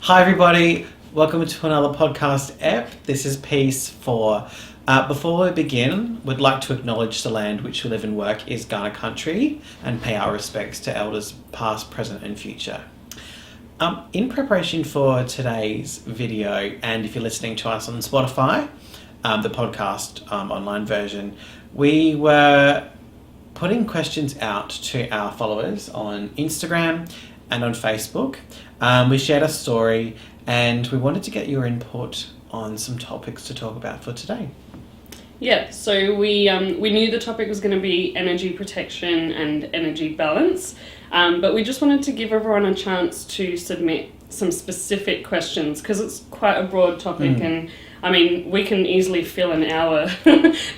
Hi everybody, welcome to another podcast ep. This is piece 4. Before we begin, we'd like to acknowledge the land which we live and work is Ghana country and pay our respects to elders past, present and future. In preparation for today's video, and if you're listening to us on Spotify, the podcast online version, we were putting questions out to our followers on Instagram and on Facebook. We shared a story and we wanted to get your input on some topics to talk about for today. Yeah, so we knew the topic was going to be energy protection and energy balance, but we just wanted to give everyone a chance to submit some specific questions because it's quite a broad topic and I mean, we can easily fill an hour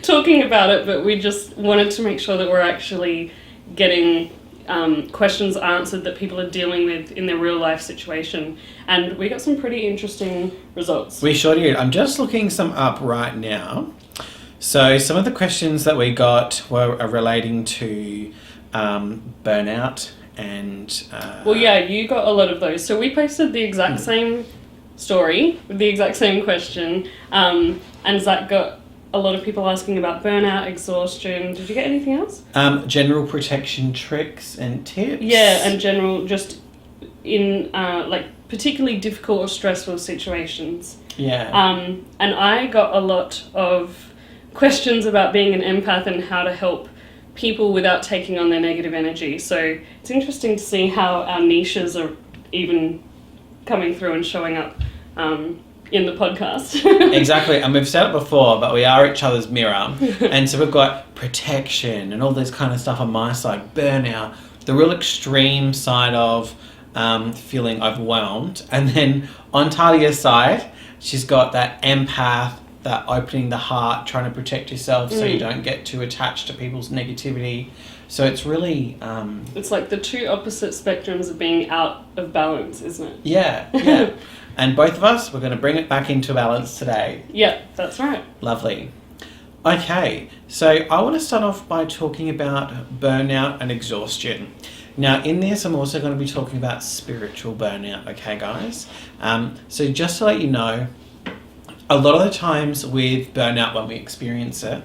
talking about it, but we just wanted to make sure that we're actually getting questions answered that people are dealing with in their real life situation. And we got some pretty interesting results. We sure did. I'm just looking some up right now. So some of the questions that we got were relating to burnout and... Well, yeah, you got a lot of those. So we posted the exact same story with the exact same question. And Zach got a lot of people asking about burnout, exhaustion. Did you get anything else? General protection tricks and tips. Yeah, and general, just in particularly difficult or stressful situations. Yeah. And I got a lot of questions about being an empath and how to help people without taking on their negative energy. So it's interesting to see how our niches are even coming through and showing up in the podcast. Exactly, and we've said it before, but we are each other's mirror. And so we've got protection and all this kind of stuff on my side, burnout, the real extreme side of feeling overwhelmed. And then on Tahlia's side, she's got that empath, that opening the heart, trying to protect yourself so you don't get too attached to people's negativity. So it's really... it's like the two opposite spectrums of being out of balance, isn't it? Yeah. And both of us, we're going to bring it back into balance today. Yeah, that's right. Lovely. Okay, so I want to start off by talking about burnout and exhaustion. Now, in this, I'm also going to be talking about spiritual burnout, okay, guys? So just to let you know, a lot of the times with burnout, when we experience it,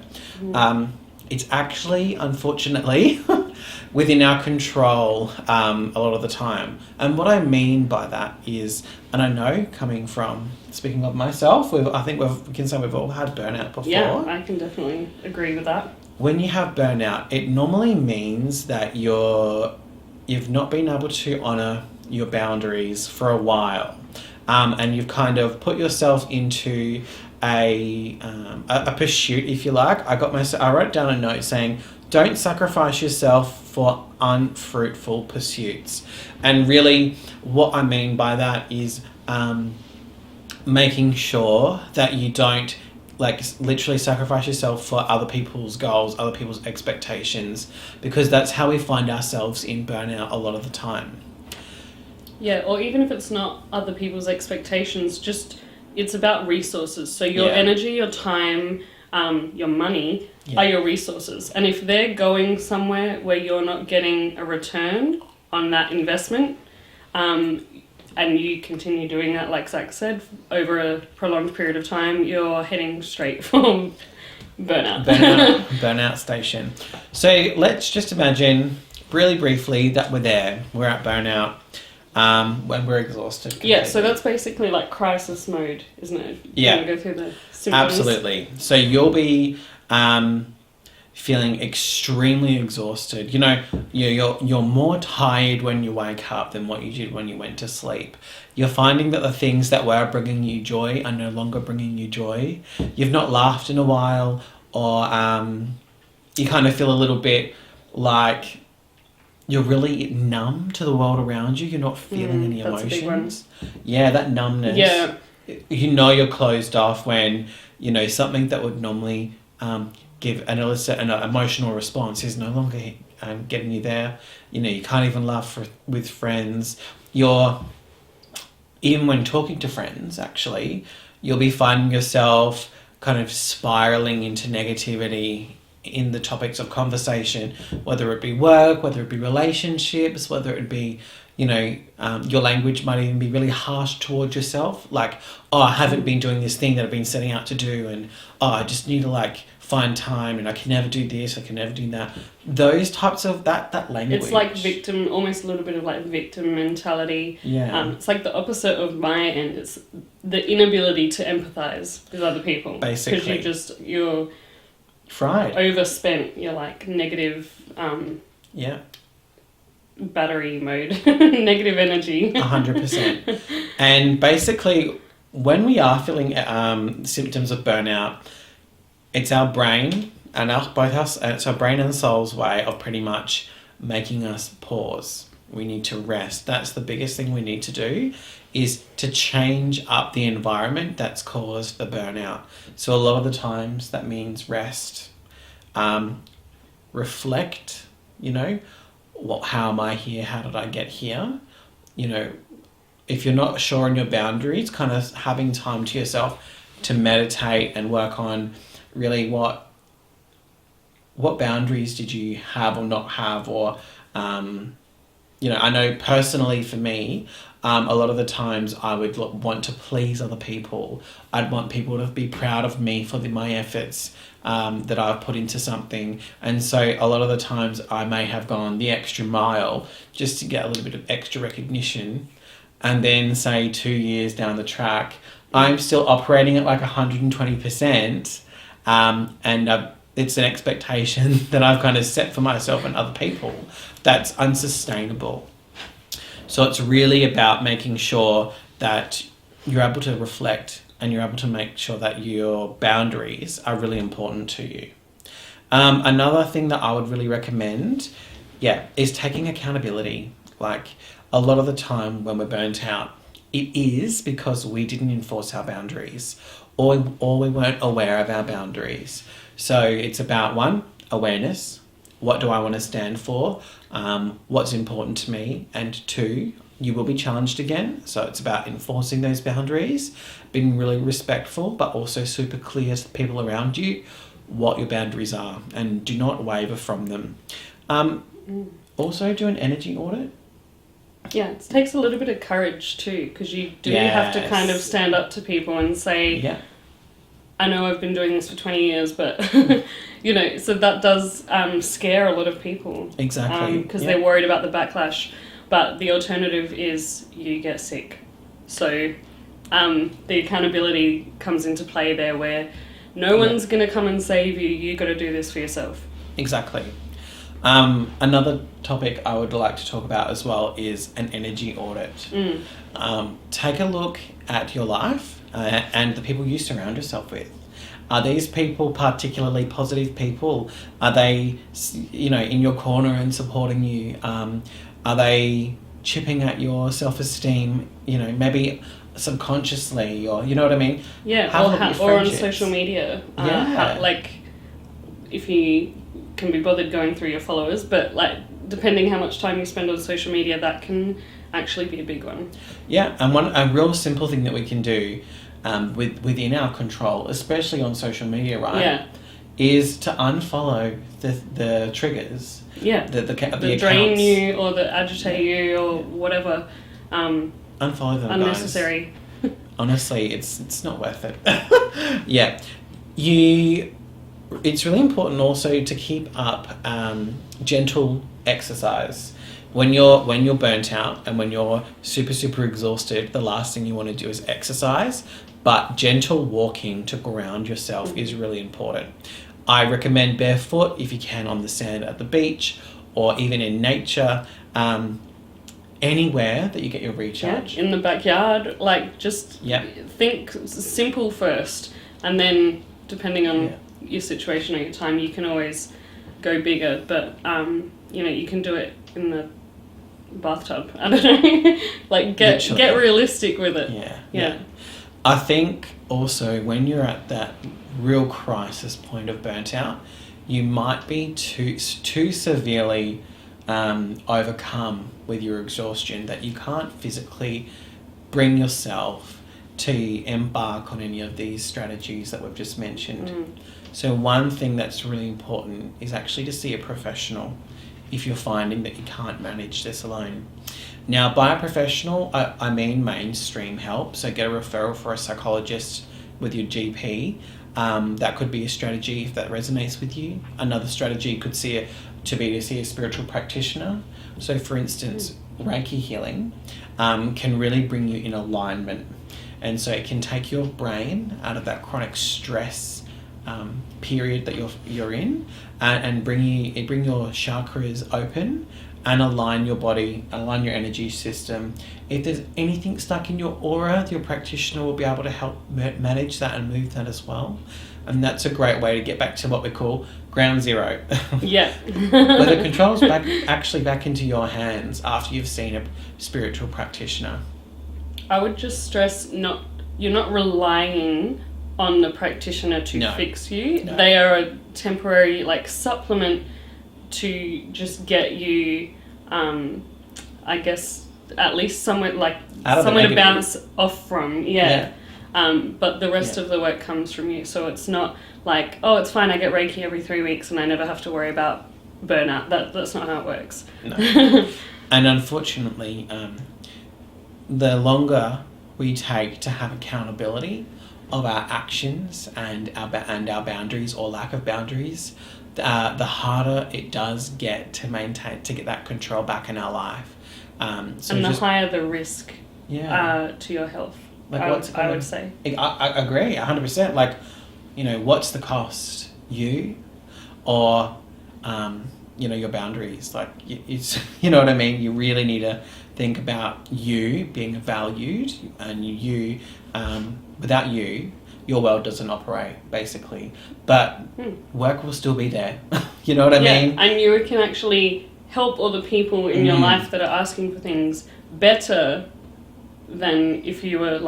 it's actually, unfortunately, within our control a lot of the time. And what I mean by that is, and I know coming from, speaking of myself, I think we can say we've all had burnout before. Yeah, I can definitely agree with that. When you have burnout, it normally means that you've not been able to honour your boundaries for a while. And you've kind of put yourself into a pursuit, if you like. I wrote down a note saying, don't sacrifice yourself for unfruitful pursuits. And really what I mean by that is making sure that you don't literally sacrifice yourself for other people's goals, other people's expectations, because that's how we find ourselves in burnout a lot of the time. Yeah, or even if it's not other people's expectations, just it's about resources. So your energy, your time, your money are your resources. And if they're going somewhere where you're not getting a return on that investment, and you continue doing that, like Zach said, over a prolonged period of time, you're heading straight for burnout. Burnout station. So let's just imagine, really briefly, that we're at burnout. When we're exhausted. Completely. Yeah, so that's basically like crisis mode, isn't it? Yeah. You go through the symptoms. Absolutely. So you'll be feeling extremely exhausted. You know, you're more tired when you wake up than what you did when you went to sleep. You're finding that the things that were bringing you joy are no longer bringing you joy. You've not laughed in a while, or you kind of feel a little bit like you're really numb to the world around you. You're not feeling any emotions. Yeah, that numbness. Yeah. You know you're closed off when, something that would normally give an emotional response is no longer getting you there. You can't even laugh with friends. Even when talking to friends, actually, you'll be finding yourself kind of spiraling into negativity in the topics of conversation, whether it be work, whether it be relationships, whether it be, your language might even be really harsh towards yourself. Like, oh, I haven't been doing this thing that I've been setting out to do, and I just need to like find time, and I can never do this, I can never do that. Those types of that language. It's like victim, almost a little bit of like victim mentality. Yeah. It's like the opposite of my end. It's the inability to empathize with other people. Basically. Because you're fried. Overspent. You're like negative. Yeah. Battery mode, negative energy. 100%. And basically, when we are feeling symptoms of burnout, it's our brain and it's our brain and soul's way of pretty much making us pause. We need to rest. That's the biggest thing we need to do, is to change up the environment that's caused the burnout. So a lot of the times that means rest, reflect, how am I here? How did I get here? If you're not sure on your boundaries, kind of having time to yourself to meditate and work on really what boundaries did you have or not have, or I know personally for me, a lot of the times I would want to please other people. I'd want people to be proud of me for my efforts that I've put into something. And so a lot of the times I may have gone the extra mile just to get a little bit of extra recognition. And then say 2 years down the track, I'm still operating at like 120%. And it's an expectation that I've kind of set for myself and other people that's unsustainable. So it's really about making sure that you're able to reflect and you're able to make sure that your boundaries are really important to you. Another thing that I would really recommend, is taking accountability. Like, a lot of the time when we're burnt out, it is because we didn't enforce our boundaries, or we weren't aware of our boundaries. So it's about, one, awareness. What do I want to stand for? What's important to me? And two, you will be challenged again. So it's about enforcing those boundaries, being really respectful, but also super clear to the people around you what your boundaries are, and do not waver from them. Also do an energy audit. Yeah, it takes a little bit of courage too, because you do have to kind of stand up to people and say, I know I've been doing this for 20 years, but, so that does scare a lot of people. Exactly. Because they're worried about the backlash. But the alternative is you get sick. So the accountability comes into play there, where no one's going to come and save you. You got to do this for yourself. Exactly. Another topic I would like to talk about as well is an energy audit. Take a look at your life and the people you surround yourself with. Are these people particularly positive people? Are they, in your corner and supporting you? Are they chipping at your self-esteem, maybe subconsciously, or you know what I mean? Yeah, or on social media. If you can be bothered going through your followers, but depending how much time you spend on social media, that can actually be a big one. Yeah, and a real simple thing that we can do within our control, especially on social media, right? Yeah. Is to unfollow the triggers. Yeah. The drain you or the agitate you or whatever. Unfollow them, unnecessary. Guys. Honestly, it's not worth it. Yeah. It's really important also to keep up gentle exercise. When you're burnt out and when you're super, super exhausted, the last thing you want to do is exercise, but gentle walking to ground yourself is really important. I recommend barefoot if you can on the sand at the beach, or even in nature, anywhere that you get your recharge. Yeah, in the backyard, think simple first, and then depending on your situation or your time, you can always go bigger, but you can do it in the bathtub. I don't know. Get realistic with it. Yeah. I think also when you're at that real crisis point of burnt out, you might be too severely overcome with your exhaustion that you can't physically bring yourself to embark on any of these strategies that we've just mentioned. So one thing that's really important is actually to see a professional if you're finding that you can't manage this alone. Now, by a professional, I mean mainstream help. So get a referral for a psychologist with your GP. That could be a strategy if that resonates with you. Another strategy could to see a spiritual practitioner. So, for instance, Reiki healing can really bring you in alignment. And so it can take your brain out of that chronic stress period that you're in, and bring your chakras open and align your body, align your energy system. If there's anything stuck in your aura, your practitioner will be able to help manage that and move that as well. And that's a great way to get back to what we call ground zero. Yeah. Where the control's back into your hands after you've seen a spiritual practitioner. I would just stress you're not relying on the practitioner to fix you. No. They are a temporary supplement to just get you, I guess, at least somewhere to bounce off from. Yeah. But the rest of the work comes from you. So it's not like, oh, it's fine, I get Reiki every 3 weeks and I never have to worry about burnout. That's not how it works. No. And unfortunately, the longer we take to have accountability of our actions and our boundaries or lack of boundaries, the harder it does get to get that control back in our life. And the higher the risk to your health. I would say. I agree 100%. What's the cost? You or your boundaries. It's you know what I mean. You really need to think about you being valued, and you without you, your world doesn't operate basically. But work will still be there. You know what I mean? And you can actually help other people in your life that are asking for things better than if you were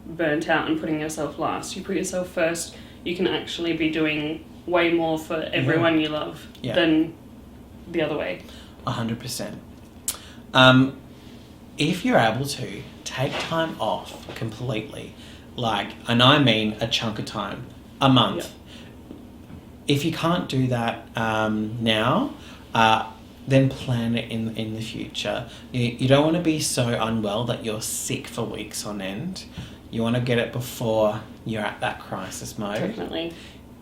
burnt out and putting yourself last. You put yourself first, you can actually be doing way more for everyone you love than the other way. 100%. If you're able to take time off completely, and I mean a chunk of time, a month. If you can't do that now, then plan it in the future. You don't want to be so unwell that you're sick for weeks on end. You want to get it before you're at that crisis mode. Definitely.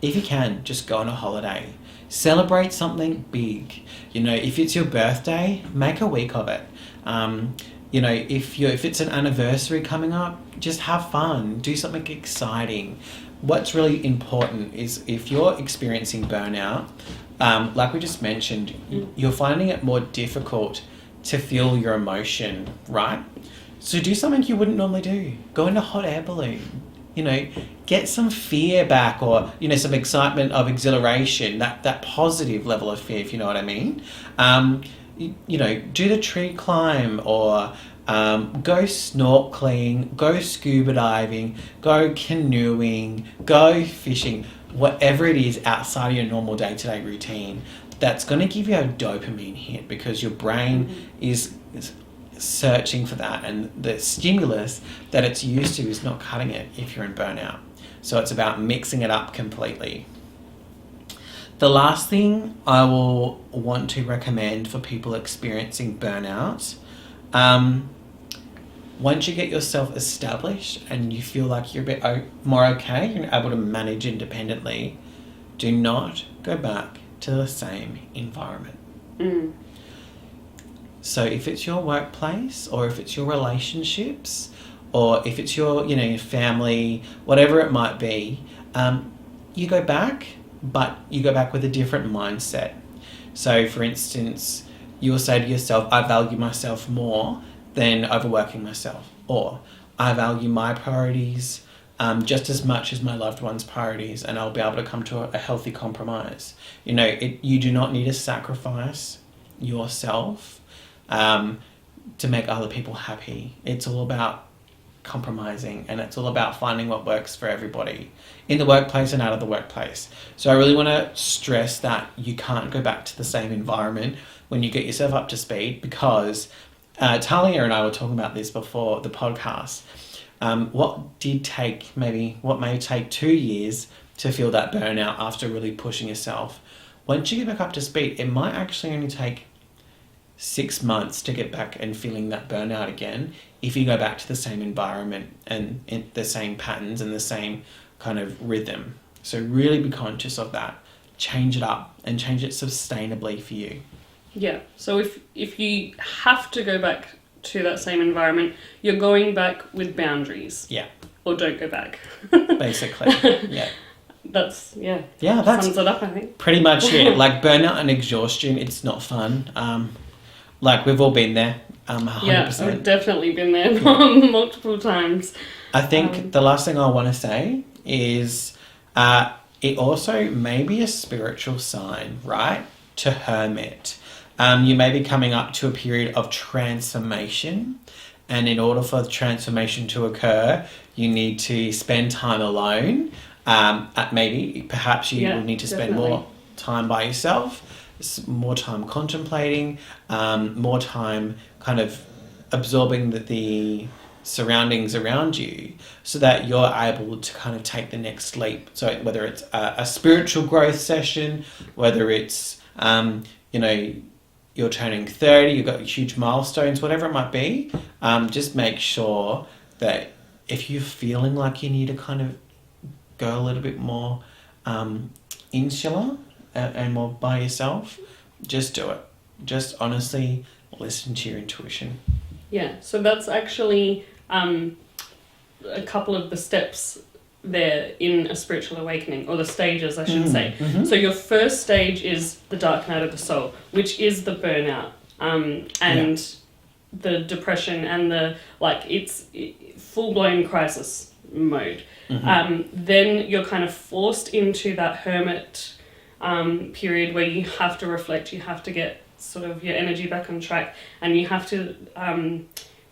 If you can, just go on a holiday. Celebrate something big. If it's your birthday, make a week of it. If it's an anniversary coming up, just have fun. Do something exciting. What's really important is if you're experiencing burnout, like we just mentioned, you're finding it more difficult to feel your emotion, right? So do something you wouldn't normally do. Go in a hot air balloon. Get some fear back, or, some excitement of exhilaration, that positive level of fear, if you know what I mean. Do the tree climb, or go snorkeling, go scuba diving, go canoeing, go fishing, whatever it is outside of your normal day-to-day routine. That's going to give you a dopamine hit because your brain is searching for that, and the stimulus that it's used to is not cutting it if you're in burnout. So it's about mixing it up completely. The last thing I will want to recommend for people experiencing burnout, once you get yourself established and you feel like you're a bit more okay, you're able to manage independently, do not go back to the same environment. So if it's your workplace, or if it's your relationships, or if it's your, your family, whatever it might be, you go back, but you go back with a different mindset. So for instance, you'll say to yourself, I value myself more than overworking myself, or I value my priorities just as much as my loved one's priorities, and I'll be able to come to a healthy compromise. You do not need to sacrifice yourself to make other people happy. It's all about compromising, and it's all about finding what works for everybody in the workplace and out of the workplace. So I really want to stress that you can't go back to the same environment when you get yourself up to speed, because Tahlia and I were talking about this before the podcast. What may take 2 years to feel that burnout after really pushing yourself. Once you get back up to speed, it might actually only take 6 months to get back and feeling that burnout again if you go back to the same environment and in the same patterns and the same kind of rhythm. So really be conscious of that. Change it up and change it sustainably for you. Yeah. So if you have to go back to that same environment, you're going back with boundaries. Yeah. Or don't go back. Basically. Yeah. That's sums it up, I think. Pretty much it. Like burnout and exhaustion, it's not fun. Like we've all been there. 100%. Yeah, I've definitely been there multiple times. I think the last thing I want to say is it also may be a spiritual sign, right? To hermit. You may be coming up to a period of transformation, and in order for the transformation to occur, you need to spend time alone. Perhaps you will need to spend more time by yourself, more time contemplating, more time kind of absorbing the surroundings around you, so that you're able to kind of take the next leap. So whether it's a spiritual growth session, whether it's you're turning 30, you've got huge milestones, whatever it might be, just make sure that if you're feeling like you need to kind of go a little bit more insular and more by yourself, just do it. Just honestly listen to your intuition. Yeah, so that's actually a couple of the steps there in a spiritual awakening, or the stages, I should say. Mm-hmm. So your first stage is the dark night of the soul, which is the burnout and the depression and it's full-blown crisis mode. Mm-hmm. Then you're kind of forced into that hermit period where you have to reflect, you have to get sort of your energy back on track, and you have to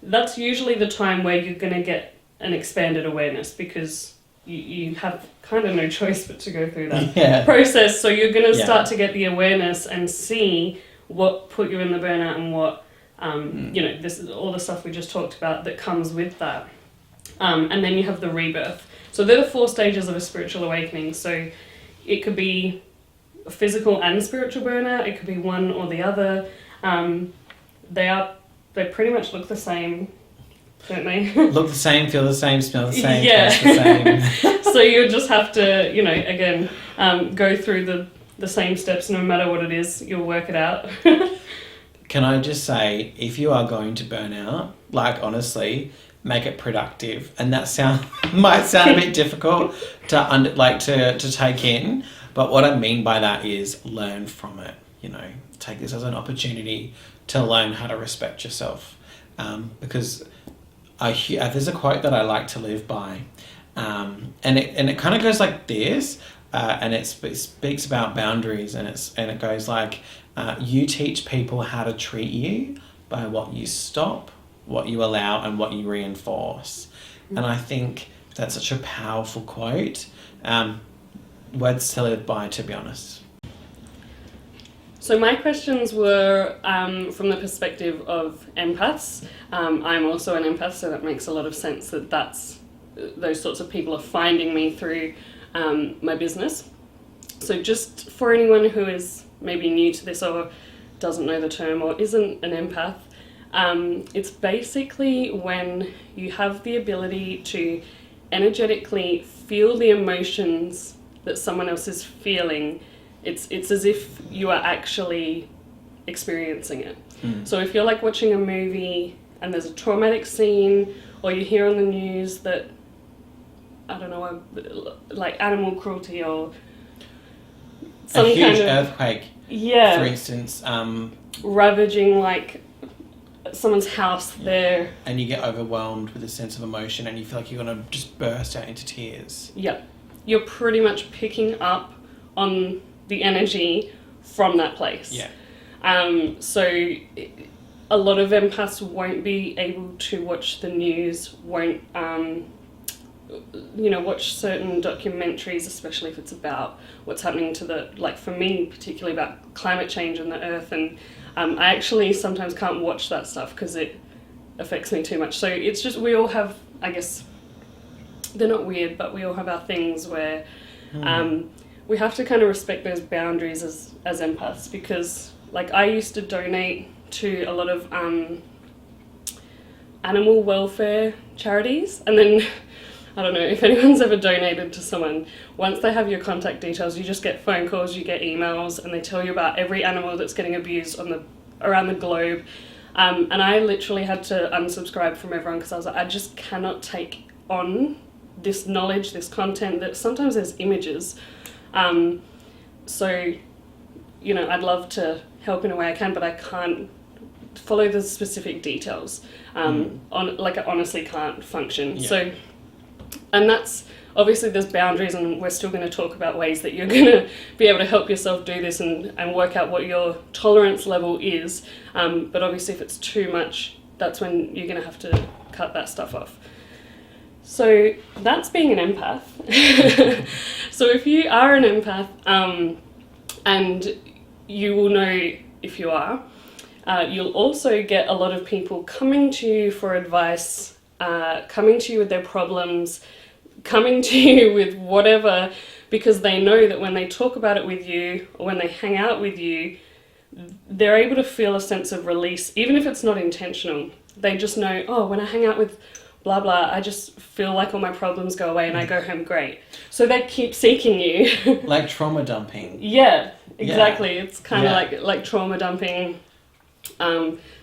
that's usually the time where you're going to get an expanded awareness, because you have kind of no choice but to go through that process. So you're going to start to get the awareness and see what put you in the burnout and what this is all the stuff we just talked about that comes with that. And then you have the rebirth. So they're the 4 stages of a spiritual awakening. So it could be physical and spiritual burnout. It could be one or the other. They pretty much look the same, don't they? Look the same, feel the same, smell the same, taste the same. So you just have to, again, go through the same steps. No matter what it is, you'll work it out. Can I just say, if you are going to burn out, honestly, make it productive. And that might sound a bit difficult to take in, but what I mean by that is learn from it. Take this as an opportunity to learn how to respect yourself. Because there's a quote that I like to live by, and it kind of goes like this, and it speaks about boundaries, and it goes like, you teach people how to treat you by what you stop, what you allow, and what you reinforce. And I think that's such a powerful quote. Words to live by, to be honest. So my questions were from the perspective of empaths. I'm also an empath, so that makes a lot of sense that those sorts of people are finding me through my business. So just for anyone who is maybe new to this or doesn't know the term or isn't an empath, it's basically when you have the ability to energetically feel the emotions that someone else is feeling. It's as if you are actually experiencing it. So if you're watching a movie and there's a traumatic scene, or you hear on the news that, I don't know, animal cruelty or some a huge kind of earthquake, for instance, ravaging someone's house there, and you get overwhelmed with a sense of emotion, and you feel like you're going to just burst out into tears. Yeah, you're pretty much picking up on the energy from that place. Yeah. So a lot of empaths won't be able to watch the news, won't watch certain documentaries, especially if it's about what's happening to for me, particularly about climate change and the earth. And I actually sometimes can't watch that stuff because it affects me too much. So it's just, we all have, I guess, they're not weird, but we all have our things where we have to kind of respect those boundaries as empaths, because I used to donate to a lot of animal welfare charities, and then I don't know if anyone's ever donated to someone. Once they have your contact details, you just get phone calls, you get emails, and they tell you about every animal that's getting abused around the globe. And I literally had to unsubscribe from everyone because I was like, I just cannot take on this knowledge, this content, that sometimes there's images. So, you know, I'd love to help in a way I can, but I can't follow the specific details. I honestly can't function. Yeah. So, and that's obviously there's boundaries, and we're still going to talk about ways that you're going to be able to help yourself do this and work out what your tolerance level is. But obviously if it's too much, that's when you're going to have to cut that stuff off. So that's being an empath. So if you are an empath, and you will know if you are, you'll also get a lot of people coming to you for advice, coming to you with their problems, coming to you with whatever, because they know that when they talk about it with you or when they hang out with you, they're able to feel a sense of release, even if it's not intentional. They just know, oh, when I hang out with blah blah, I just feel like all my problems go away and I go home great. So they keep seeking you. Like trauma dumping. Yeah, exactly. Yeah. It's kind of like trauma dumping.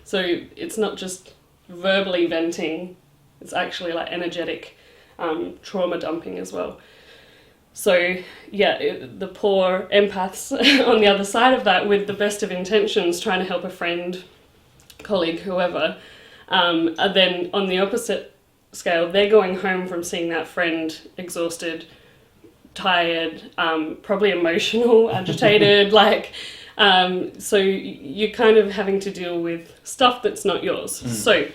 So it's not just verbally venting, it's actually like energetic trauma dumping as well. So yeah, the poor empaths on the other side of that, with the best of intentions, trying to help a friend, colleague, whoever, are then on the opposite scale, they're going home from seeing that friend exhausted, tired, probably emotional, agitated, so you're kind of having to deal with stuff that's not yours. So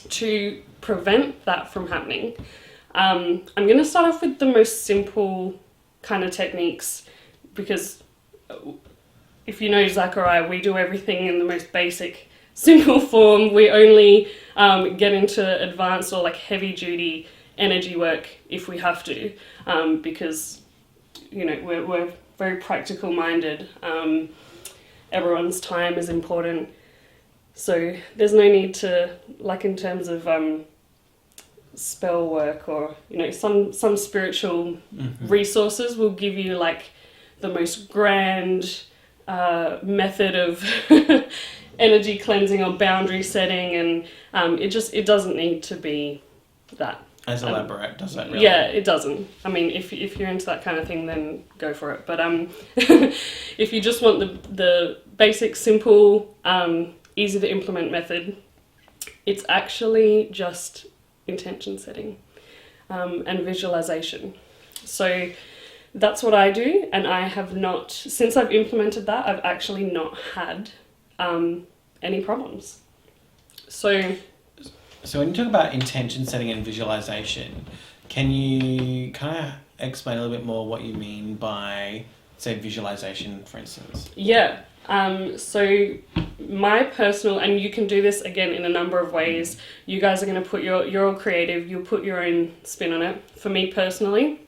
to prevent that from happening, I'm going to start off with the most simple kind of techniques, because if you know Zach or I, we do everything in the most basic, simple form. We only get into advanced or like heavy duty energy work if we have to, because, you know, we're very practical minded. Everyone's time is important. So there's no need to, like in terms of spell work or, you know, some spiritual resources will give you like the most grand method of energy cleansing or boundary setting, and it doesn't need to be that as elaborate, does it really? Yeah, it doesn't. I mean, if you're into that kind of thing, then go for it. But if you just want the basic, simple, easy to implement method, it's actually just intention setting and visualization. So that's what I do, and I have not, since I've implemented that, I've actually not had any problems. So when you talk about intention setting and visualization, can you kind of explain a little bit more what you mean by, say, visualization, for instance? Yeah. So my personal, and you can do this again in a number of ways. You guys are going to put you're all creative, you'll put your own spin on it. For me personally,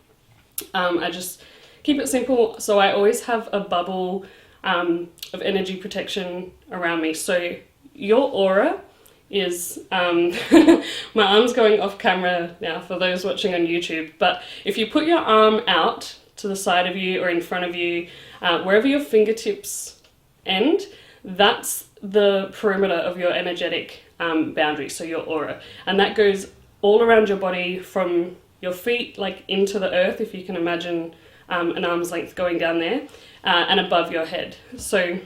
I just keep it simple. So I always have a bubble of energy protection around me. So your aura is, my arm's going off camera now for those watching on YouTube, but if you put your arm out to the side of you or in front of you, wherever your fingertips end, that's the perimeter of your energetic boundary, so your aura. And that goes all around your body from your feet, like into the earth, if you can imagine an arm's length going down there, and above your head. So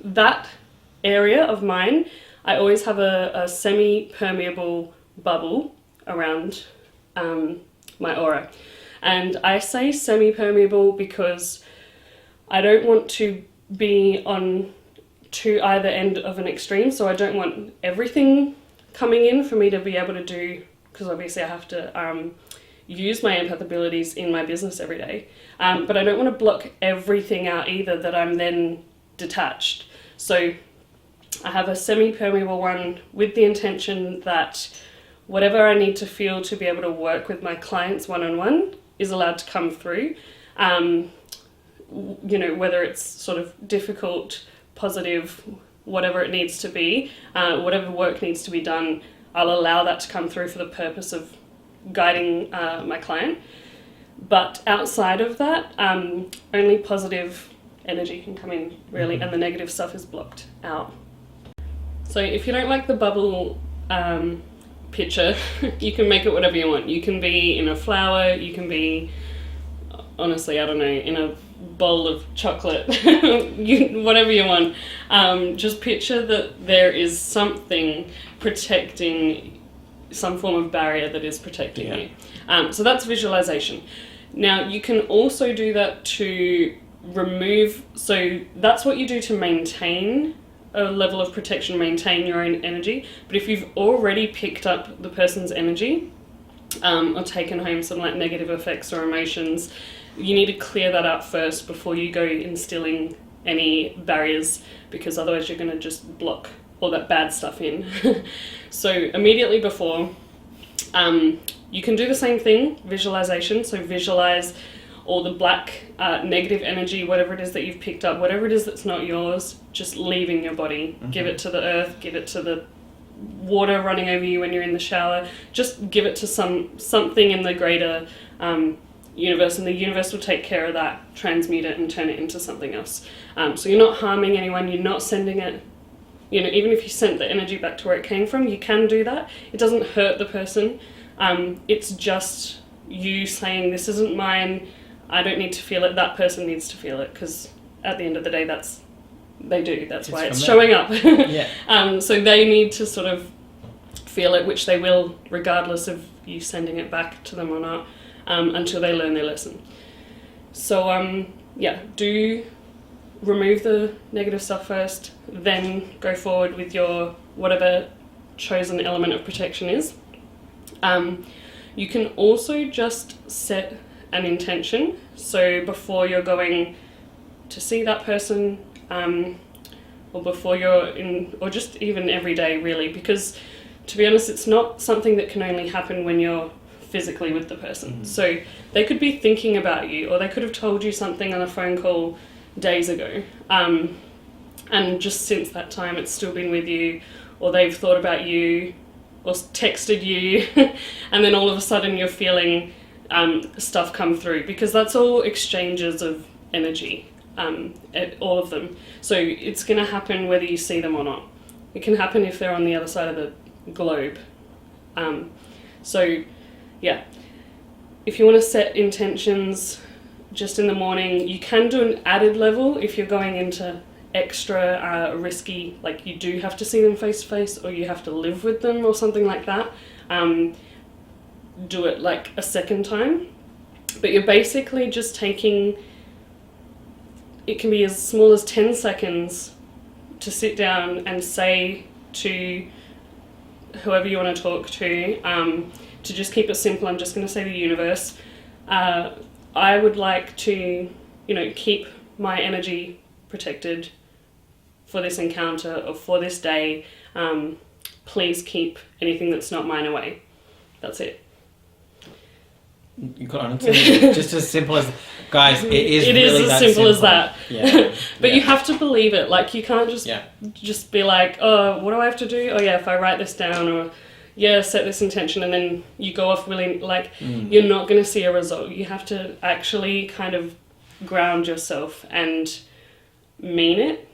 that area of mine, I always have a semi-permeable bubble around my aura. And I say semi-permeable because I don't want to be on to either end of an extreme, so I don't want everything coming in for me to be able to do, because obviously I have to use my empath abilities in my business every day. But I don't want to block everything out either, that I'm then detached. So I have a semi-permeable one with the intention that whatever I need to feel to be able to work with my clients one-on-one is allowed to come through. You know, whether it's sort of difficult, positive, whatever it needs to be, whatever work needs to be done, I'll allow that to come through for the purpose of guiding my client. But outside of that, only positive energy can come in, really, and the negative stuff is blocked out. So if you don't like the bubble picture, you can make it whatever you want. You can be in a flower, you can be, honestly, I don't know, in a bowl of chocolate, whatever you want. Just picture that there is something protecting, some form of barrier that is protecting you. So that's visualization. Now, you can also do that to remove, so that's what you do to maintain a level of protection, maintain your own energy. But if you've already picked up the person's energy, or taken home some like negative effects or emotions, you need to clear that out first before you go instilling any barriers, because otherwise you're going to just block all that bad stuff in. So immediately before, you can do the same thing, visualization. So visualize all the black negative energy, whatever it is that you've picked up, whatever it is that's not yours, just leaving your body. Give it to the earth, give it to the water running over you when you're in the shower. Just give it to something in the greater universe, and the universe will take care of that, transmute it and turn it into something else. So you're not harming anyone, you're not sending it, even if you sent the energy back to where it came from, you can do that. It doesn't hurt the person. It's just you saying, this isn't mine, I don't need to feel it, that person needs to feel it, because at the end of the day, that's why it's showing up. So they need to sort of feel it, which they will, regardless of you sending it back to them or not, until they learn their lesson. So do remove the negative stuff first, then go forward with your whatever chosen element of protection is. You can also just set an intention. So before you're going to see that person, or before you're in, or just even every day really, because to be honest, it's not something that can only happen when you're physically with the person. So they could be thinking about you, or they could have told you something on a phone call days ago, and just since that time it's still been with you, or they've thought about you or texted you and then all of a sudden you're feeling stuff come through, because that's all exchanges of energy, all of them. So it's going to happen whether you see them or not. It can happen if they're on the other side of the globe. If you want to set intentions just in the morning, you can do an added level if you're going into extra risky, like you do have to see them face to face, or you have to live with them or something like that. Do it like a second time, but you're basically just taking, it can be as small as 10 seconds to sit down and say to whoever you want to talk to just keep it simple. I'm just going to say the universe, I would like to, keep my energy protected for this encounter or for this day. Please keep anything that's not mine away. That's it. You got on it. Just as simple as, guys, it is really as simple as that. But Yeah. you have to believe it. Like, you can't just be like, oh, what do I have to do? Oh yeah, if I write this down, or set this intention, and then you go off willing, you're not going to see a result. You have to actually kind of ground yourself and mean it.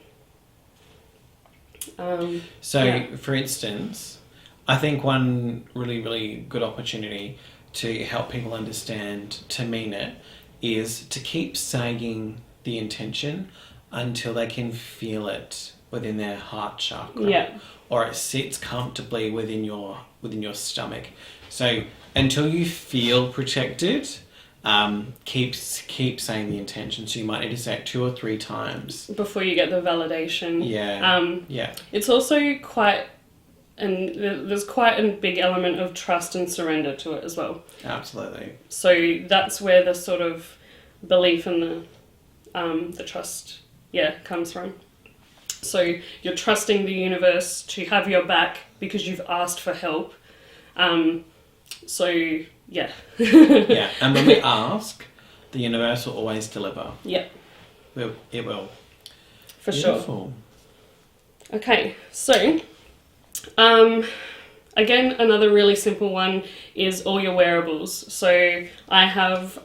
For instance, I think one really, really good opportunity to help people understand to mean it is to keep saying the intention until they can feel it within their heart chakra, or it sits comfortably within your stomach. So until you feel protected, keep saying the intention. So you might need to say it 2 or 3 times before you get the validation. It's also quite, and there's quite a big element of trust and surrender to it as well. Absolutely. So that's where the sort of belief and the trust comes from. So you're trusting the universe to have your back because you've asked for help. And when we ask, the universe will always deliver. Yeah. It will. For Beautiful. sure. Okay, so again, another really simple one is all your wearables. So I have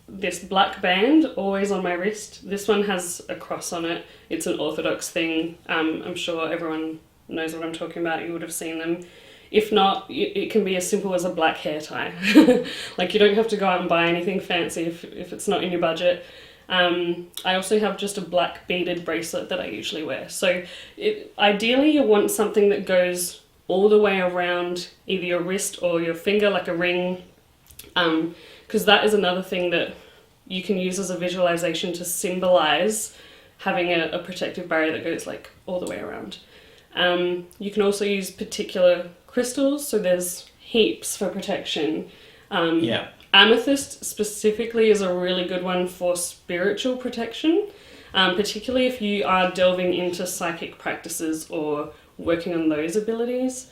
this black band always on my wrist. This one has a cross on it. It's an orthodox thing. I'm sure everyone knows what I'm talking about. You would have seen them. If not, it can be as simple as a black hair tie. Like, you don't have to go out and buy anything fancy if it's not in your budget. I also have just a black beaded bracelet that I usually wear. So ideally you want something that goes all the way around either your wrist or your finger, like a ring, because that is another thing that you can use as a visualization to symbolize having a protective barrier that goes like all the way around. You can also use particular crystals, so there's heaps for protection. Amethyst specifically is a really good one for spiritual protection, particularly if you are delving into psychic practices or working on those abilities.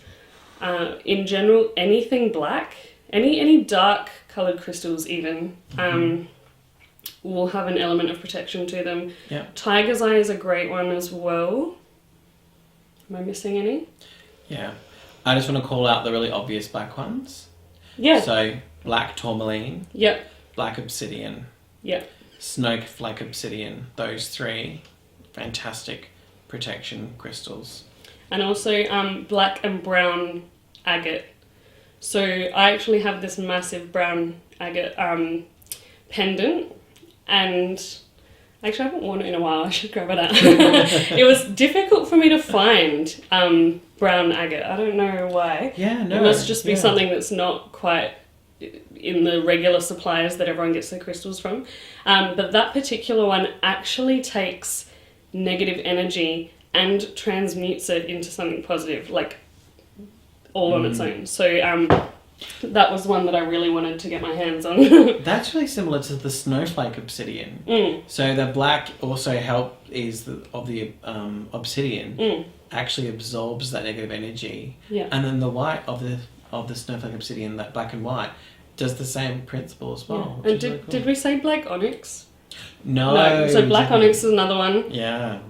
In general, anything black, any dark coloured crystals even, will have an element of protection to them. Yeah. Tiger's eye is a great one as well. Am I missing any? Yeah. I just want to call out the really obvious black ones. Yeah. So, black tourmaline. Yep. Black obsidian. Yep. Snowflake obsidian. Those three fantastic protection crystals. And also black and brown agate. So I actually have this massive brown agate pendant, and actually I haven't worn it in a while. I should grab it out. It was difficult for me to find brown agate. I don't know why. Yeah, no. It must just be something that's not quite in the regular suppliers that everyone gets their crystals from. But that particular one actually takes negative energy and transmutes it into something positive, like all on its own. So that was one that I really wanted to get my hands on. That's really similar to the snowflake obsidian. So the black also obsidian actually absorbs that negative energy. Yeah. And then the white of the snowflake obsidian, that black and white, does the same principle as well. Yeah. And did we say black onyx? No. So black onyx is another one. Yeah.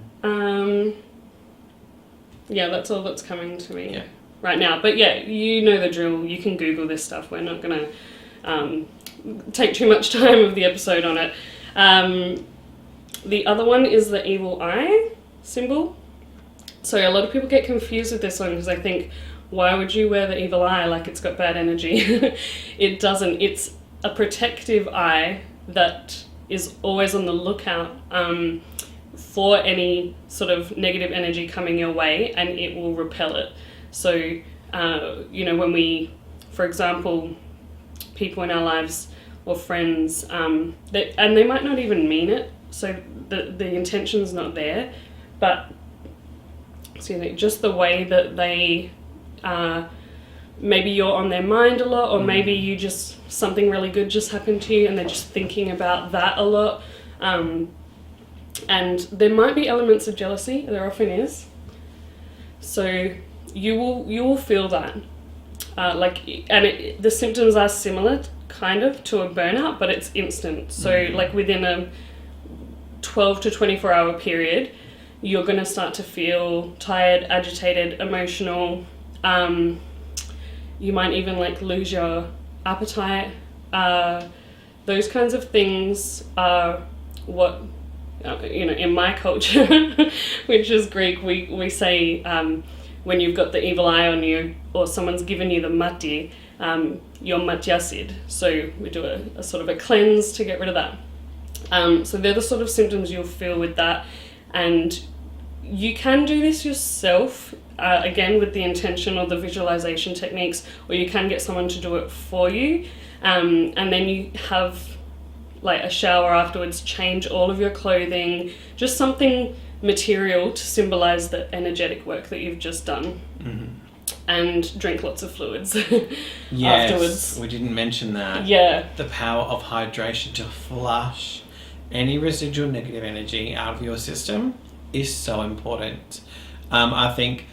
Yeah, that's all that's coming to me right now. But yeah, you know the drill. You can Google this stuff. We're not going to take too much time of the episode on it. The other one is the evil eye symbol. So a lot of people get confused with this one because I think, why would you wear the evil eye like it's got bad energy? It doesn't. It's a protective eye that is always on the lookout for any sort of negative energy coming your way, and it will repel it. So, when we, for example, people in our lives or friends, and they might not even mean it, so the intention's not there, but just the way that they, maybe you're on their mind a lot, or maybe you just, something really good just happened to you and they're just thinking about that a lot. And there might be elements of jealousy, there often is. So you will feel that. The symptoms are similar, kind of, to a burnout, but it's instant. So like within a 12 to 24 hour period, you're going to start to feel tired, agitated, emotional. You might even like lose your appetite. Those kinds of things are what, in my culture, which is Greek, we say when you've got the evil eye on you or someone's given you the mati, you're matyasid. So we do a sort of a cleanse to get rid of that. So they're the sort of symptoms you'll feel with that. And you can do this yourself, again, with the intention or the visualization techniques, or you can get someone to do it for you. And then you have like a shower afterwards, change all of your clothing, just something material to symbolize the energetic work that you've just done. And drink lots of fluids afterwards. We didn't mention that. Yeah. The power of hydration to flush any residual negative energy out of your system is so important. I think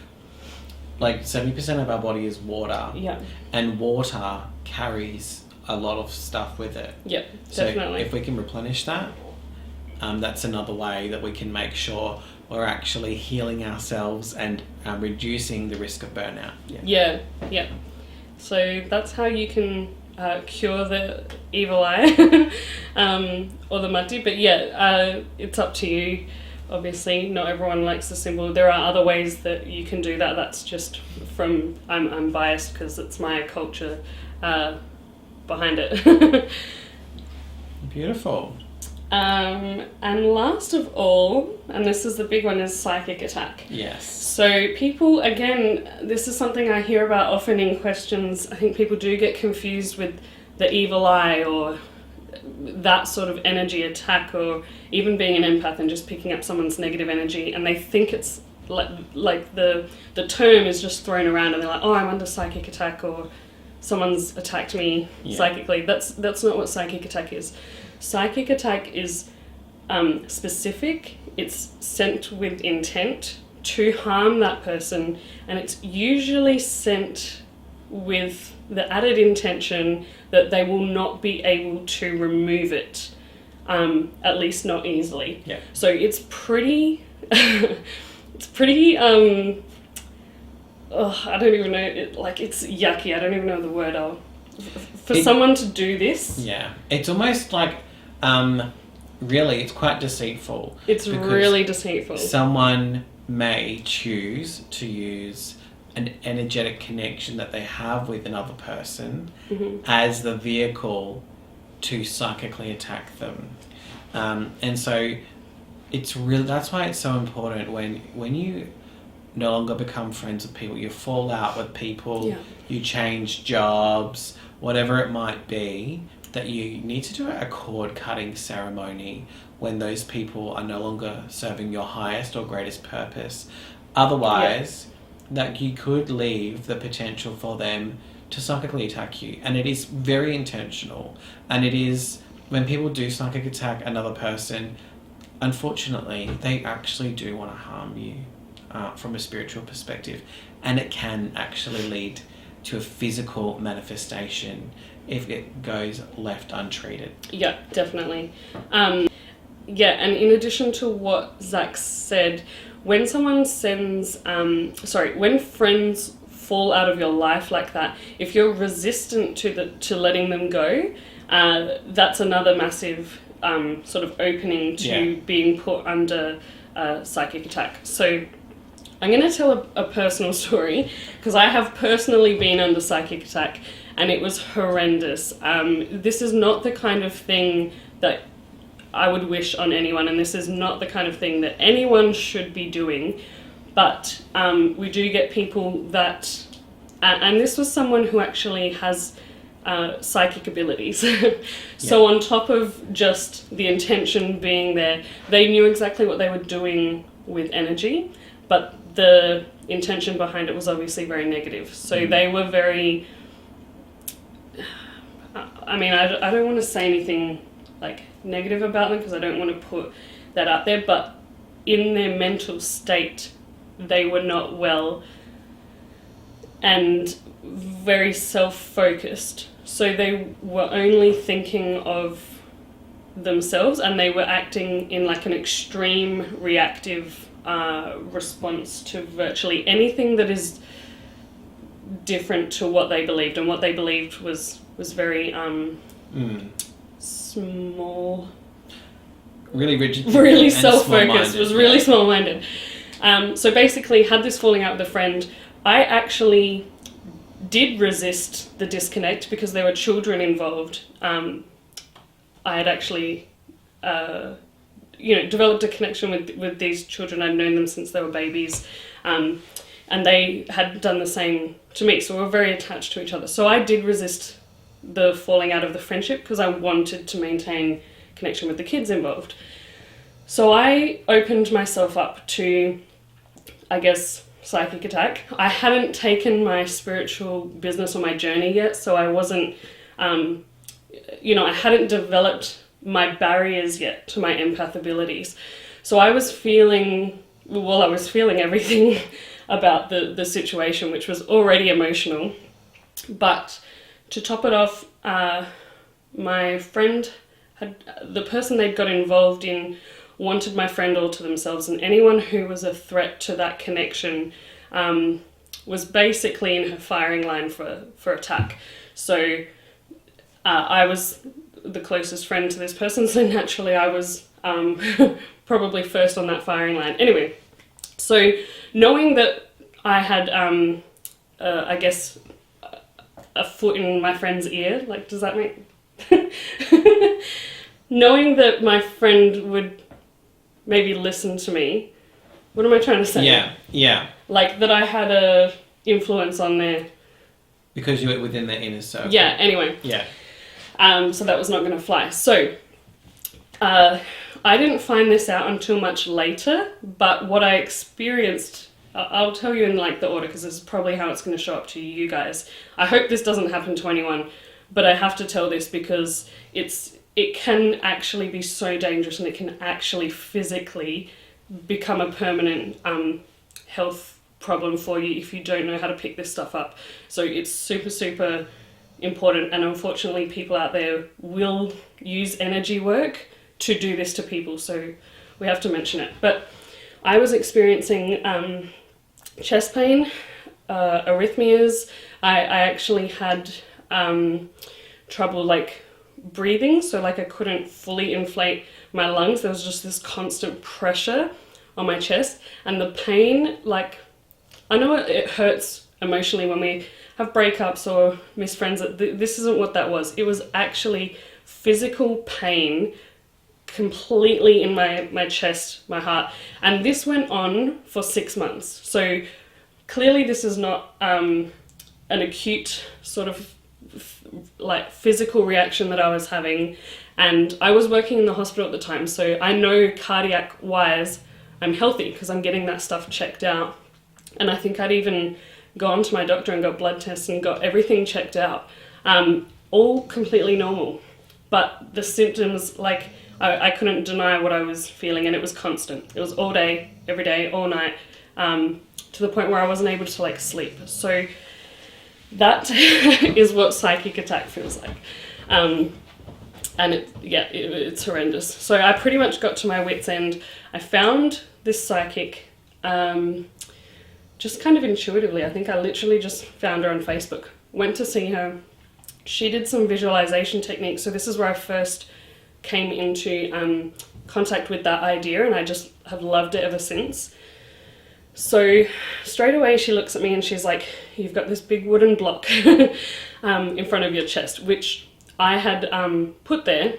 like 70% of our body is water. Yeah. And water carries a lot of stuff with it. Yeah, definitely. So if we can replenish that, that's another way that we can make sure we're actually healing ourselves and reducing the risk of burnout. Yeah. So that's how you can cure the evil eye or the mati. But it's up to you. Obviously, not everyone likes the symbol. There are other ways that you can do that. That's just from I'm biased because it's my culture behind it. Beautiful. And last of all, and this is the big one, is psychic attack. Yes. So people, again, this is something I hear about often in questions. I think people do get confused with the evil eye or that sort of energy attack, or even being an empath and just picking up someone's negative energy, and they think it's like the term is just thrown around and they're like, oh, I'm under psychic attack, or someone's attacked me psychically. That's not what psychic attack is. Psychic attack is specific. It's sent with intent to harm that person, and it's usually sent with the added intention that they will not be able to remove it, at least not easily. Yeah. So it's pretty it's pretty I don't even know, it's yucky. I don't even know the word. For someone to do this, it's almost like really it's quite deceitful. It's really deceitful. Someone may choose to use an energetic connection that they have with another person as the vehicle to psychically attack them, and so it's really, that's why it's so important when you no longer become friends with people, you fall out with people, you change jobs, whatever it might be, that you need to do a cord cutting ceremony when those people are no longer serving your highest or greatest purpose. Otherwise, that you could leave the potential for them to psychically attack you. And it is very intentional. And it is, when people do psychic attack another person, unfortunately, they actually do want to harm you from a spiritual perspective. And it can actually lead to a physical manifestation if it goes left untreated. Yeah, definitely. And in addition to what Zach said, when someone when friends fall out of your life like that, if you're resistant to letting them go, that's another massive sort of opening to being put under psychic attack. So I'm going to tell a personal story, because I have personally been under psychic attack, and it was horrendous. This is not the kind of thing that I would wish on anyone, and this is not the kind of thing that anyone should be doing, but we do get people that, and this was someone who actually has psychic abilities. So on top of just the intention being there, they knew exactly what they were doing with energy, but the intention behind it was obviously very negative. So they were very, I don't want to say anything like negative about them, because I don't want to put that out there, but in their mental state, they were not well and very self-focused. So they were only thinking of themselves, and they were acting in like an extreme reactive response to virtually anything that is different to what they believed, and what they believed was very small, really rigid, really self-focused, was really small-minded. So basically, had this falling out with a friend, I actually did resist the disconnect because there were children involved. I had actually developed a connection with these children. I'd known them since they were babies, and they had done the same to me, so we were very attached to each other. So I did resist the falling out of the friendship because I wanted to maintain connection with the kids involved. So I opened myself up to, I guess, psychic attack. I hadn't taken my spiritual business or my journey yet, so I wasn't, I hadn't developed my barriers yet to my empath abilities. So I was feeling everything about the situation, which was already emotional. But to top it off, my friend the person they'd got involved in wanted my friend all to themselves, and anyone who was a threat to that connection was basically in her firing line for attack. So I was the closest friend to this person, so naturally I was probably first on that firing line. Anyway, so knowing that I had, I guess, a foot in my friend's ear, like, does that make... Knowing that my friend would maybe listen to me, what am I trying to say? Yeah. Like, that I had a influence on there. Because you were within the inner circle. Yeah, anyway. Yeah. So that was not going to fly. So, I didn't find this out until much later, but what I experienced, I'll tell you in like the order, because this is probably how it's going to show up to you guys. I hope this doesn't happen to anyone, but I have to tell this because it can actually be so dangerous, and it can actually physically become a permanent health problem for you if you don't know how to pick this stuff up. So it's super, super important, and unfortunately people out there will use energy work to do this to people, so we have to mention it. But I was experiencing chest pain, arrhythmias. I actually had trouble like breathing, so like I couldn't fully inflate my lungs. There was just this constant pressure on my chest, and the pain, like, I know it hurts emotionally when we have breakups or miss friends. This isn't what that was. It was actually physical pain completely in my chest, my heart. And this went on for 6 months. So clearly this is not an acute sort of like physical reaction that I was having. And I was working in the hospital at the time, so I know cardiac wise I'm healthy because I'm getting that stuff checked out. And I think I'd even gone to my doctor and got blood tests and got everything checked out. All completely normal. But the symptoms, like, I couldn't deny what I was feeling, and it was constant. It was all day, every day, all night, to the point where I wasn't able to like sleep. So that is what psychic attack feels like. And it's horrendous. So I pretty much got to my wit's end. I found this psychic just kind of intuitively. I think I literally just found her on Facebook, went to see her. She did some visualization techniques. So this is where I first came into contact with that idea, and I just have loved it ever since. So straight away she looks at me and she's like, you've got this big wooden block in front of your chest, which I had put there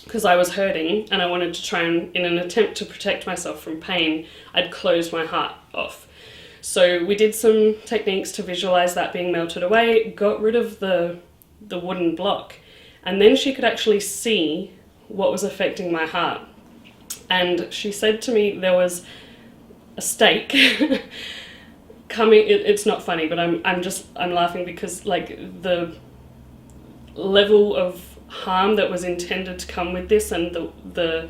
because I was hurting and I wanted to try and, in an attempt to protect myself from pain, I'd closed my heart off. So we did some techniques to visualize that being melted away, got rid of the wooden block, and then she could actually see what was affecting my heart. And she said to me there was a stake coming. It's not funny, but I'm laughing because like the level of harm that was intended to come with this, and the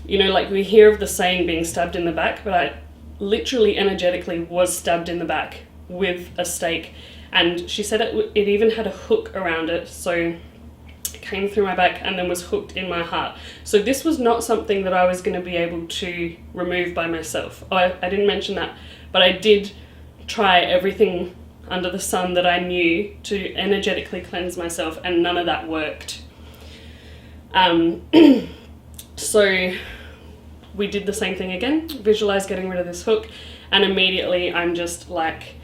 you know, like we hear of the saying being stabbed in the back, but I literally energetically was stabbed in the back with a stake. And she said it even had a hook around it, so it came through my back and then was hooked in my heart. So this was not something that I was going to be able to remove by myself. I didn't mention that, but I did try everything under the sun that I knew to energetically cleanse myself, and none of that worked. So we did the same thing again, visualize getting rid of this hook, and immediately I'm just like,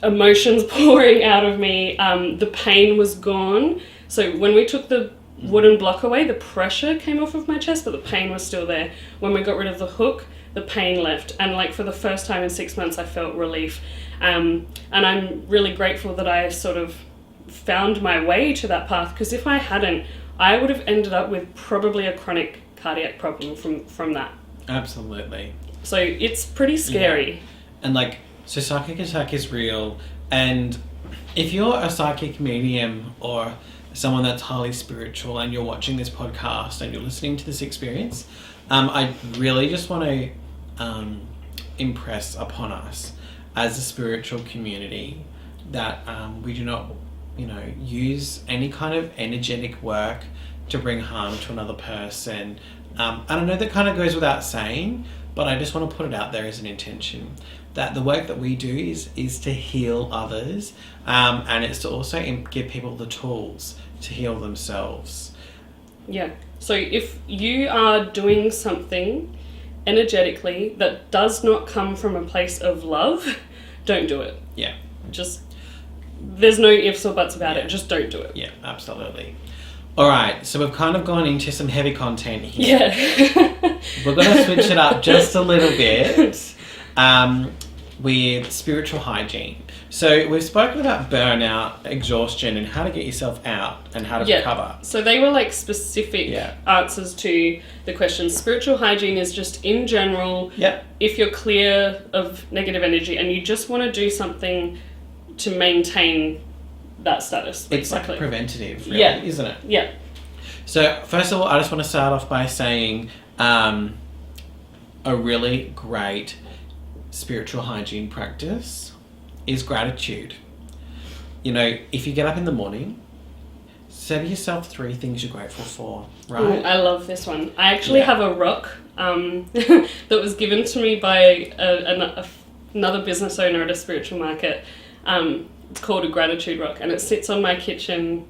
emotions pouring out of me. The pain was gone. So when we took the wooden block away, the pressure came off of my chest, but the pain was still there. When we got rid of the hook, the pain left. And like for the first time in 6 months, I felt relief. And I'm really grateful that I sort of found my way to that path, because if I hadn't, I would have ended up with probably a chronic cardiac problem from that. Absolutely. So it's pretty scary. Yeah. And like, so psychic attack is real, and if you're a psychic medium or someone that's highly spiritual and you're watching this podcast and you're listening to this experience, I really just want to impress upon us as a spiritual community that we do not, use any kind of energetic work to bring harm to another person. And I know that kind of goes without saying, but I just want to put it out there as an intention that the work that we do is to heal others, and it's to also give people the tools to heal themselves. Yeah. So if you are doing something energetically that does not come from a place of love, don't do it. Yeah. Just, there's no ifs or buts about it. Just don't do it. Yeah, absolutely. All right, so we've kind of gone into some heavy content here. Yeah. We're going to switch it up just a little bit with spiritual hygiene. So we've spoken about burnout, exhaustion, and how to get yourself out and how to recover. So they were like specific answers to the questions. Spiritual hygiene is just in general, if you're clear of negative energy and you just want to do something to maintain that status. It's like preventative, really, isn't it? Yeah. So first of all, I just want to start off by saying a really great spiritual hygiene practice is gratitude. You know, if you get up in the morning, say to yourself 3 things you're grateful for, right? Ooh, I love this one. I actually have a rock that was given to me by another business owner at a spiritual market. It's called a gratitude rock, and it sits on my kitchen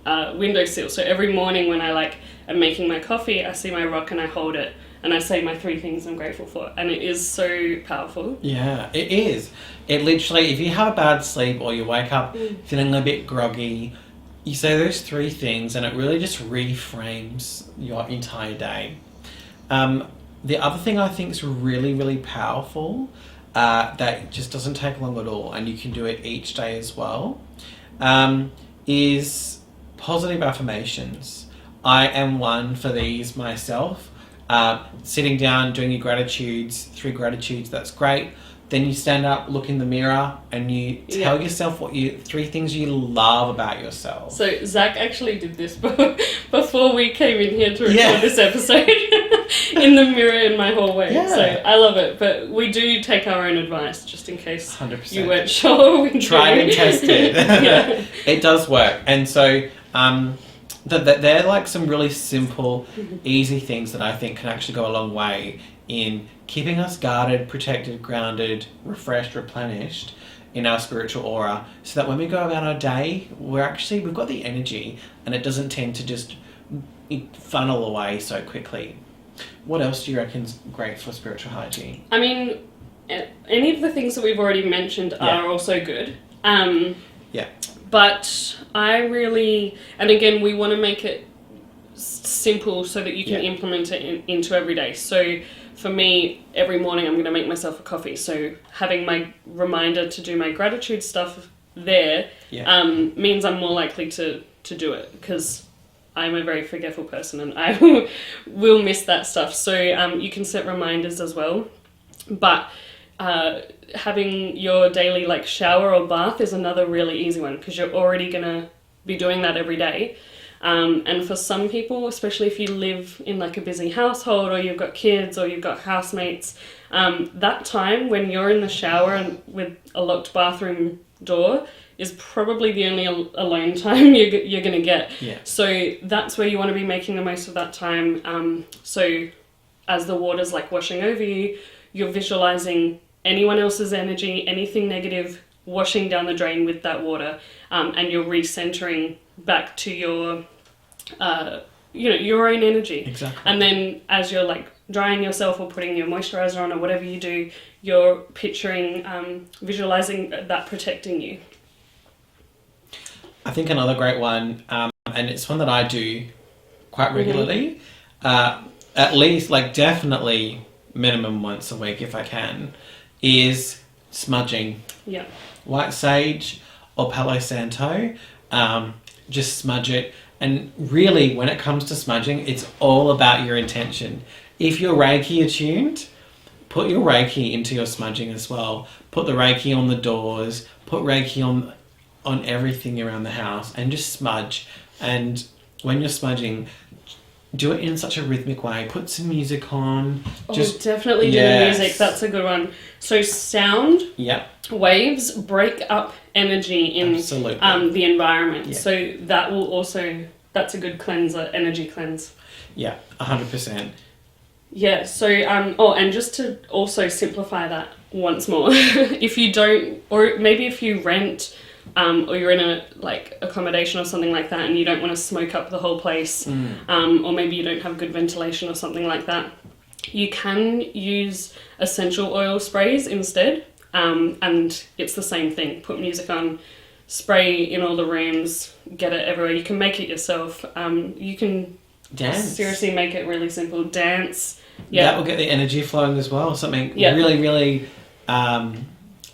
windowsill. So every morning when I am making my coffee, I see my rock and I hold it and I say my 3 things I'm grateful for, and it is so powerful. Yeah, it is. It literally, if you have a bad sleep or you wake up feeling a bit groggy, you say those 3 things and it really just reframes your entire day. The other thing I think is really, really powerful, that just doesn't take long at all, and you can do it each day as well, is positive affirmations. I am one for these myself. Sitting down, doing your gratitudes, 3 gratitudes, that's great. Then you stand up, look in the mirror, and you tell yourself 3 things you love about yourself. So Zach actually did this before we came in here to record this episode in the mirror in my hallway. Yeah. So I love it, but we do take our own advice just in case 100%. You weren't sure. Tried and tested. It does work, and so they're like some really simple, easy things that I think can actually go a long way in keeping us guarded, protected, grounded, refreshed, replenished in our spiritual aura, so that when we go about our day, we've got the energy and it doesn't tend to just funnel away so quickly. What else do you reckon is great for spiritual hygiene? I mean, any of the things that we've already mentioned are also good. But I really, and again, we want to make it simple so that you can implement it into every day. So for me, every morning I'm going to make myself a coffee. So having my reminder to do my gratitude stuff there means I'm more likely to do it, because I'm a very forgetful person and I will miss that stuff. So you can set reminders as well. But having your daily shower or bath is another really easy one, because you're already going to be doing that every day. And for some people, especially if you live in a busy household, or you've got kids or you've got housemates, that time when you're in the shower and with a locked bathroom door is probably the only alone time you're going to get. Yeah. So that's where you want to be making the most of that time. So as the water's washing over you, you're visualizing anyone else's energy, anything negative, washing down the drain with that water, and you're recentering back to your, your own energy. Exactly. And then as you're drying yourself or putting your moisturizer on or whatever you do, you're picturing, visualizing that protecting you. I think another great one, and it's one that I do quite regularly, at least definitely minimum once a week if I can, is smudging. Yeah. White sage or Palo Santo, just smudge it. And really, when it comes to smudging, it's all about your intention. If you're Reiki attuned, put your Reiki into your smudging as well. Put the Reiki on the doors, put Reiki on everything around the house, and just smudge. And when you're smudging, do it in such a rhythmic way. Put some music on. Definitely do the music. That's a good one. So sound waves break up energy in the environment. Yeah. So that will also that's a good cleanser, energy cleanse. Yeah, 100%. Yeah, so, and just to also simplify that once more, if you don't, or maybe if you rent, or you're in a, like, accommodation or something like that and you don't want to smoke up the whole place, or maybe you don't have good ventilation or something like that, you can use essential oil sprays instead, and it's the same thing. Put music on, spray in all the rooms, get it everywhere. You can make it yourself. You can Dance. seriously make it really simple. Dance. Yeah. That will get the energy flowing as well. Something Yeah. really, really, that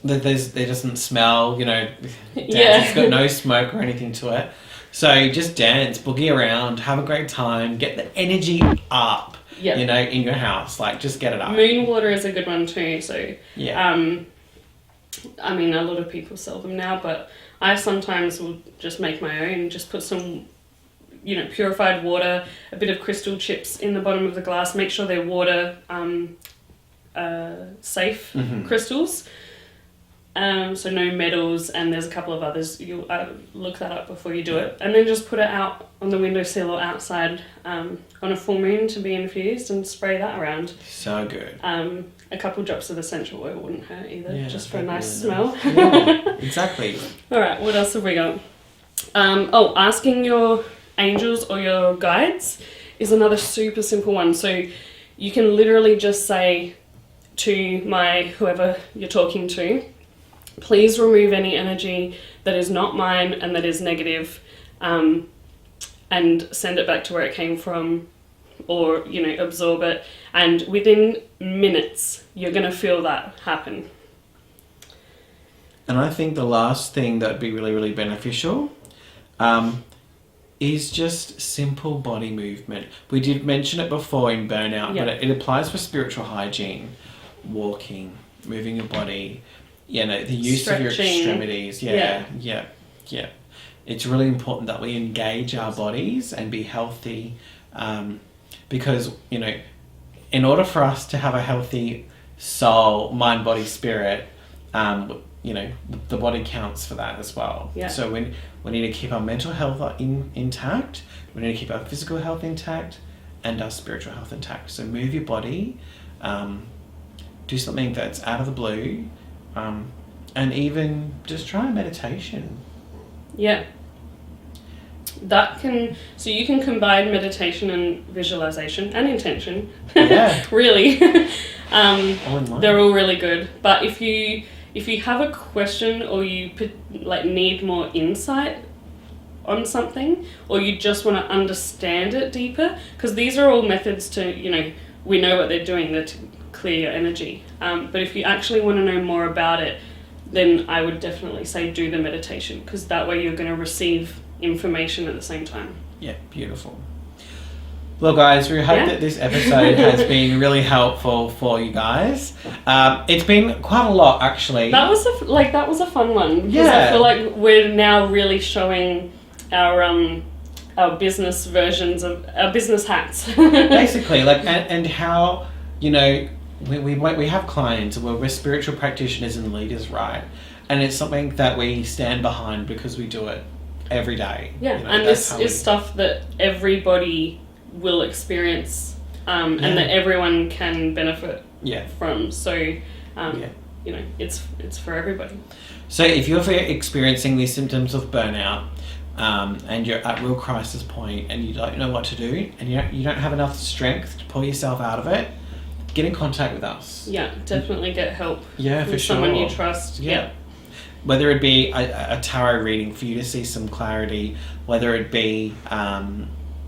there doesn't smell, dance. Yeah. It's got no smoke or anything to it. So just dance, boogie around, have a great time, get the energy up, Yeah. in your house. Like, just get it up. Moon water is a good one too. So, Yeah. I mean, a lot of people sell them now, but I sometimes will just make my own, just put some, purified water, a bit of crystal chips in the bottom of the glass, make sure they're water safe crystals. So no metals, and there's a couple of others. You'll look that up before you do it. And then just put it out on the windowsill or outside on a full moon to be infused and spray that around. So good. A couple drops of essential oil wouldn't hurt either, Yeah, just for a really nice nice. smell. Yeah, exactly. All right, what else have we got? Asking your angels or your guides is another super simple one. So you can literally just say to whoever you're talking to, please remove any energy that is not mine and that is negative, and send it back to where it came from, or absorb it, and within minutes you're going to feel that happen. And I think the last thing that would be really, really beneficial is just simple body movement. We did mention it before in burnout, Yeah. but it applies for spiritual hygiene. Walking, moving your body, the use of your Stretching. extremities. Yeah. It's really important that we engage our bodies and be healthy, because, in order for us to have a healthy soul, mind, body, spirit, the body counts for that as well. Yeah. So we need to keep our mental health intact, we need to keep our physical health intact, and our spiritual health intact. So move your body, do something that's out of the blue, and even just try a meditation. Yeah. So you can combine meditation and visualization and intention. Yeah. Really. All in one. They're all really good. But if you have a question, or you need more insight on something, or you just want to understand it deeper, because these are all methods to, we know what they're doing, they're to clear your energy. But if you actually want to know more about it, then I would definitely say do the meditation, because that way you're going to receive information at the same time. Yeah, beautiful. Well, guys, we hope that this episode has been really helpful for you guys. It's been quite a lot, actually. That was a fun one, because Yeah. I feel like we're now really showing our business versions of our business hats. Basically, and how, we have clients, we're spiritual practitioners and leaders, right? And it's something that we stand behind because we do it every day. Yeah, and this is stuff that everybody will experience, and that everyone can benefit from. So, it's for everybody. So if you're experiencing these symptoms of burnout, and you're at real crisis point and you don't know what to do, and you don't have enough strength to pull yourself out of it, get in contact with us. Yeah, definitely get help. Yeah, from for sure. someone you trust. Yeah. Whether it be a tarot reading for you to see some clarity, whether it be, a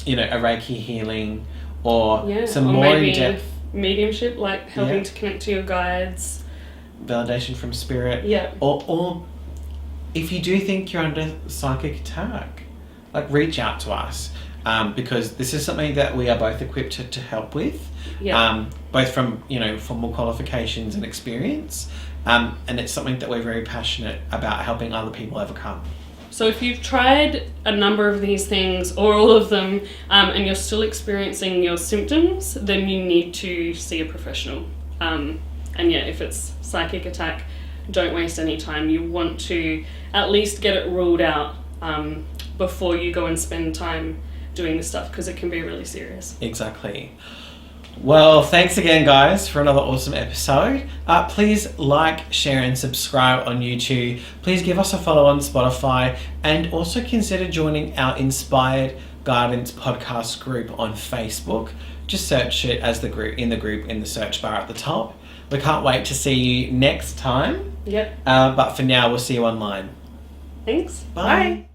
Reiki healing, or some or more maybe in-depth mediumship, like helping to connect to your guides. validation from spirit. Yeah. Or if you do think you're under psychic attack, reach out to us, because this is something that we are both equipped to help with, both from formal qualifications and experience, and it's something that we're very passionate about helping other people overcome. So if you've tried a number of these things, or all of them, and you're still experiencing your symptoms, then you need to see a professional. If it's psychic attack, don't waste any time. You want to at least get it ruled out before you go and spend time doing this stuff because it can be really serious. Exactly. Well, thanks again, guys, for another awesome episode. Please like, share, and subscribe on YouTube. Please give us a follow on Spotify, and also consider joining our Inspired Guidance podcast group on Facebook. Just search it as the group in the search bar at the top. We can't wait to see you next time. Yep. But for now, we'll see you online. Thanks. Bye.